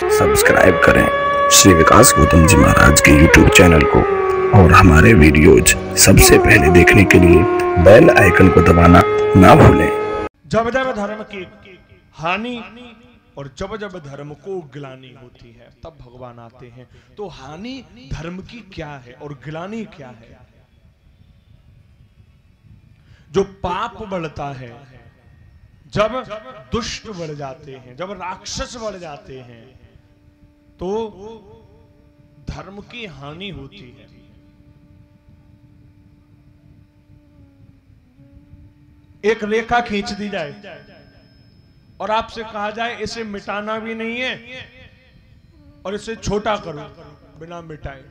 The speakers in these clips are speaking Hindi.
सब्सक्राइब करें श्री विकास गौतम जी महाराज के YouTube चैनल को और हमारे वीडियोज सबसे पहले देखने के लिए बेल आइकन को दबाना ना भूलें। जब जब धर्म की हानि और जब जब धर्म को ग्लानि होती है तब भगवान आते हैं। तो हानि धर्म की क्या है और ग्लानि क्या है? जो पाप बढ़ता है, जब दुष्ट बढ़ जाते हैं, जब राक्षस बढ़ जाते हैं, तो धर्म की हानि होती है। एक रेखा खींच दी जाए और आपसे कहा जाए इसे मिटाना भी नहीं है और इसे छोटा करो बिना मिटाए,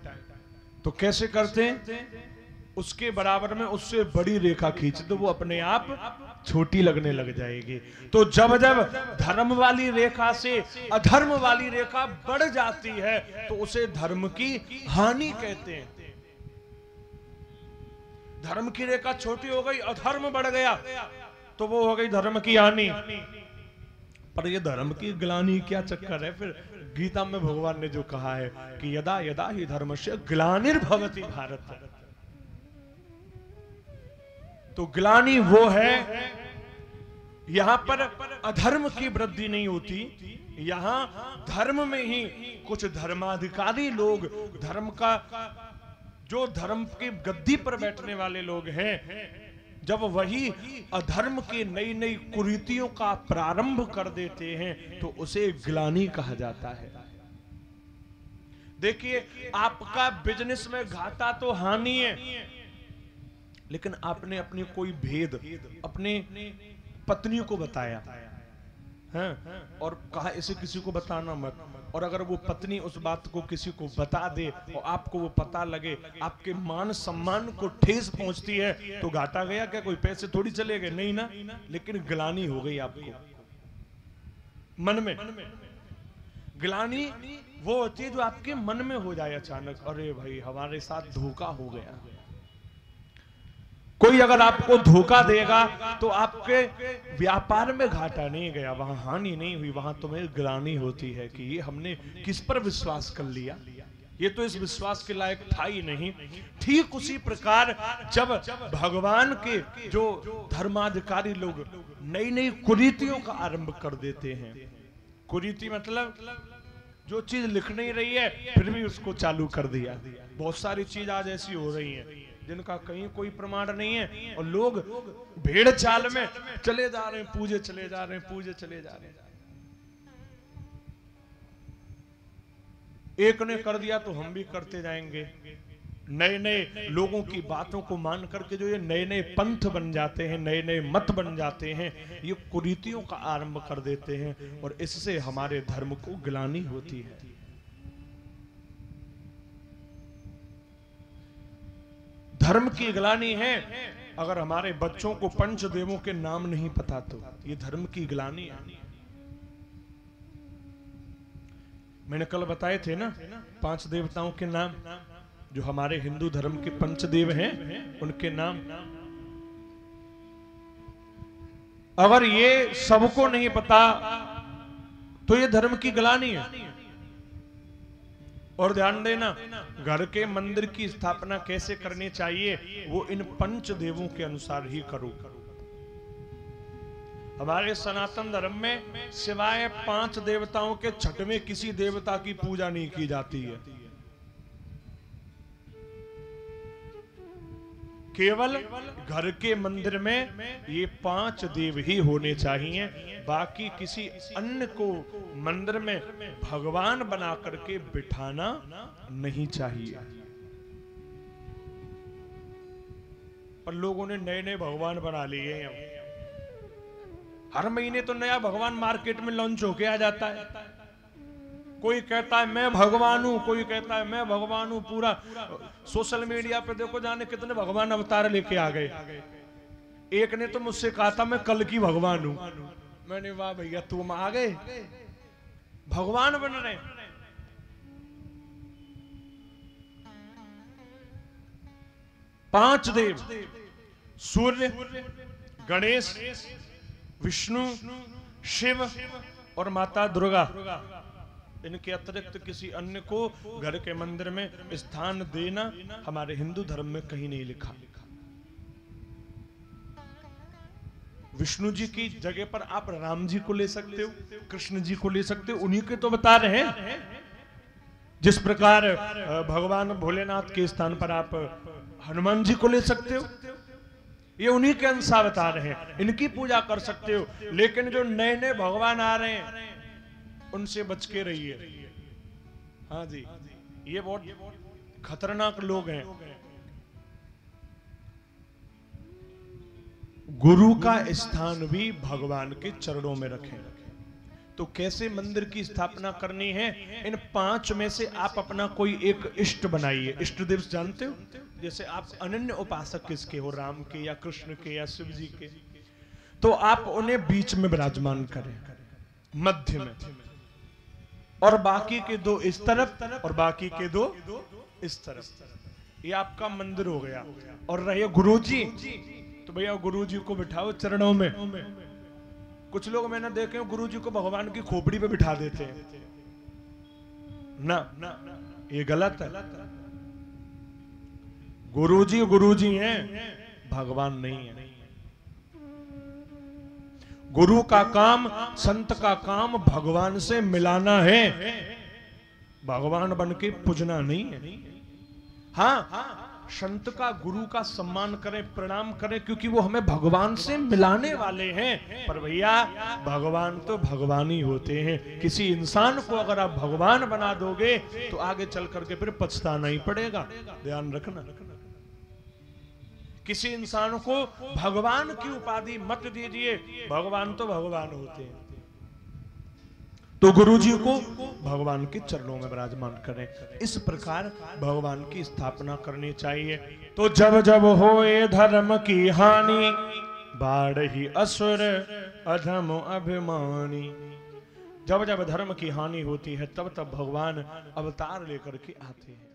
तो कैसे करते हैं? उसके बराबर में उससे बड़ी रेखा खींच दो, वो अपने आप छोटी लगने लग जाएगी। तो जब जब धर्म वाली रेखा से अधर्म वाली रेखा बढ़ जाती है तो उसे धर्म की हानि कहते हैं। धर्म की रेखा छोटी हो गई, अधर्म बढ़ गया तो वो हो गई धर्म की हानि। पर ये धर्म की ग्लानि क्या चक्कर है? फिर गीता में भगवान ने जो कहा है कि यदा यदा ही धर्मस्य ग्लानिर्भवति भारत, तो ग्लानि वो है, यहां पर अधर्म की वृद्धि नहीं होती, यहां धर्म में ही कुछ धर्माधिकारी लोग, धर्म का जो धर्म की गद्दी पर बैठने वाले लोग हैं, जब वही अधर्म की नई नई कुरीतियों का प्रारंभ कर देते हैं तो उसे ग्लानि कहा जाता है। देखिए, आपका बिजनेस में घाटा तो हानि है, लेकिन आपने अपनी कोई भेद अपने पत्नी को बताया है और कहा इसे किसी को बताना मत, और अगर वो पत्नी उस बात को किसी को बता दे और आपको वो पता लगे, आपके मान सम्मान को ठेस पहुंचती है, तो घाटा गया क्या? कोई पैसे थोड़ी चले गए, नहीं ना, लेकिन ग्लानि हो गई आपको मन में। ग्लानि वो होती है जो आपके मन में हो जाए अचानक, अरे भाई हमारे साथ धोखा हो गया। कोई अगर आपको धोखा देगा तो आपके व्यापार में घाटा नहीं गया, वहां हानि नहीं हुई, वहां तुम्हें ग्लानि होती है कि ये हमने किस पर विश्वास कर लिया, ये तो इस विश्वास के लायक था ही नहीं। ठीक उसी प्रकार जब भगवान के जो धर्माधिकारी लोग नई नई कुरीतियों का आरंभ कर देते हैं, कुरीति मतलब जो चीज लिख नहीं रही है फिर भी उसको चालू कर दिया। बहुत सारी चीज आज ऐसी हो रही है जिनका कहीं कोई प्रमाण नहीं है और लोग भेड़ चाल में चले जा रहे हैं, पूजे चले जा रहे हैं, पूजे चले जा रहे हैं। एक ने कर दिया तो हम भी करते जाएंगे। नए नए लोगों की बातों को मान करके जो ये नए नए पंथ बन जाते हैं, नए नए मत बन जाते हैं, ये कुरीतियों का आरंभ कर देते हैं और इससे हमारे धर्म को ग्लानि होती है। धर्म की ग्लानि है अगर हमारे बच्चों को पंचदेवों के नाम नहीं पता, तो ये धर्म की ग्लानि है। मैंने कल बताए थे ना 5 देवताओं के नाम, जो हमारे हिंदू धर्म के पंचदेव हैं, उनके नाम। अगर ये सबको नहीं पता तो ये धर्म की ग्लानि है। और ध्यान देना, घर के मंदिर की स्थापना कैसे करनी चाहिए, वो इन पंच देवों के अनुसार ही करो। हमारे सनातन धर्म में सिवाय 5 देवताओं के छठवें किसी देवता की पूजा नहीं की जाती है। केवल घर के मंदिर में ये 5 देव ही होने चाहिए, बाकी किसी अन्य को मंदिर में भगवान बना करके बिठाना नहीं चाहिए। पर लोगों ने नए नए भगवान बना लिए हैं। हर महीने तो नया भगवान मार्केट में लॉन्च होके आ जाता है। कोई कहता है मैं भगवान हूं, कोई कहता है मैं भगवान हूं। पूरा सोशल मीडिया पे देखो जाने कितने भगवान अवतार लेके आ गए। एक ने तो मुझसे कहा था मैं कल की भगवान हूं। मैंने वाह भैया तुम आ गए, भगवान बन रहे। पांच देव, सूर्य, गणेश, विष्णु, शिव और माता दुर्गा, इनके अतिरिक्त किसी अन्य को घर के मंदिर में स्थान देना हमारे हिंदू धर्म में कहीं नहीं लिखा। विष्णु जी की जगह पर आप राम जी को ले सकते हो, कृष्ण जी को ले सकते हो, उन्हीं के तो बता रहे हैं। जिस प्रकार भगवान भोलेनाथ के स्थान पर आप हनुमान जी को ले सकते हो, ये उन्हीं के अंश बता रहे हैं, इनकी पूजा कर सकते हो। लेकिन जो नए नए भगवान आ रहे हैं उनसे बच के रहिए। हाँ जी, ये बहुत खतरनाक लोग हैं। गुरु का स्थान भी भगवान के चरणों में रखें। तो कैसे मंदिर की स्थापना करनी है, इन 5 में से आप अपना कोई एक इष्ट बनाइए। इष्ट देव जानते हो, जैसे आप अनन्य उपासक किसके हो, राम के या कृष्ण के या शिव जी के, तो आप उन्हें बीच में विराजमान करें, मध्य में, और बाकी के 2 इस तरफ और बाकी के 2 इस तरफ। ये आपका मंदिर हो गया। और रहे गुरुजी, तो भैया गुरुजी को बिठाओ चरणों में। कुछ लोग मैंने देखे गुरुजी को भगवान की खोपड़ी पे बिठा देते हैं ना, ये गलत है। गुरुजी हैं, भगवान नहीं है। गुरु का काम, संत का काम भगवान से मिलाना है, भगवान बन के पूजना नहीं है। हाँ, संत का, गुरु का सम्मान करें, प्रणाम करें, क्योंकि वो हमें भगवान से मिलाने वाले हैं। पर भैया भगवान तो भगवान ही होते हैं। किसी इंसान को अगर आप भगवान बना दोगे तो आगे चल करके फिर पछताना ही पड़ेगा, ध्यान रखना। किसी इंसान को भगवान की उपाधि मत दीजिए, भगवान तो भगवान होते हैं। तो गुरुजी को भगवान के चरणों में विराजमान करें। इस प्रकार भगवान की स्थापना करनी चाहिए। तो जब जब होए धर्म की हानि, बाढ़ी असुर अधम अभिमानी। जब जब धर्म की हानि होती है तब तब भगवान अवतार लेकर के आते हैं।